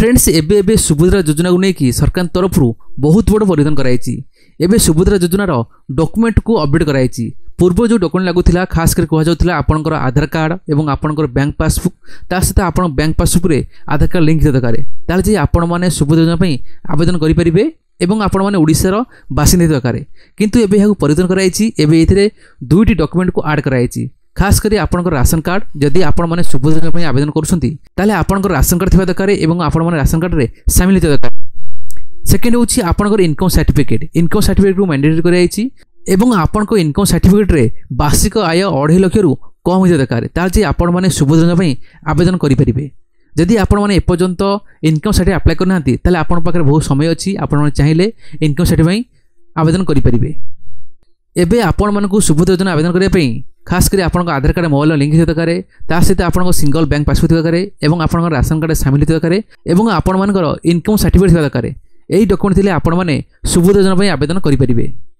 Friends एबे एबे सुभद्रा योजना को लेकिन सरकार तरफ बहुत बड़ परिवर्तन कराई। एबे सुभद्रा योजनार डॉक्यूमेंट को अपडेट कराई। पूर्व जो डॉक्यूमेंट लगुला खास कर कहुला आपंकर आधार कार्ड और आपंकर बैंक पासबुक ता सहित आप बैंक पासबुक रे आधार कार्ड लिंक दरकार ताले आपण मैंने सुभद्रा योजना आवेदन करेंगे एवं आपण मैंने ओडिशार बासिंदा दरकार। किंतु एबे यहाँ परिवर्तन कराई। एबे एथिरे दुईटी डॉक्यूमेंट को ऐड कराई। खास करी आपनकर राशन कार्ड जदि आपण माने सुभद्रा योजना आवेदन करुछंती ताले आपनकर राशन कार्ड थिबा दरकार एवं आपण माने राशन कार्ड रे शामिल थिबा दरकार। सेकेंड होछि आपनकर इनकम सर्टिफिकेट को मैंडेटरी कराई एवं आपनको इनकम सर्टिफिकेट रे वार्षिक आय 2.5 लाख रु कम होइजा दरकार ताजे आपण माने सुभद्रा योजना आवेदन करि परिबे। जदि आपण माने एपर्यंत इनकम सर्टिफिकेट अप्लाई करनांती ताले आपण पाखरे बहुत समय अछि आपण माने चाहिले इनकम सर्टिफिकेट आवेदन करि परिबे। एबे आपण मानकु सुभद्रा योजना आवेदन करिया पई खास करी आपन आधार कार्ड मोबाइल लिंक थिबा दरकार ता सहित आपन सिंगल बैंक पासबुक थिबा दरकार एवं आपन राशन कार्ड शामिल थिबा दरकार एवं आपण मानकर इनकम सर्टिफिकेट थिबा दरकार। एही डॉक्यूमेंट थिले आपण माने सुभद्रा योजना आवेदन करि परिबे।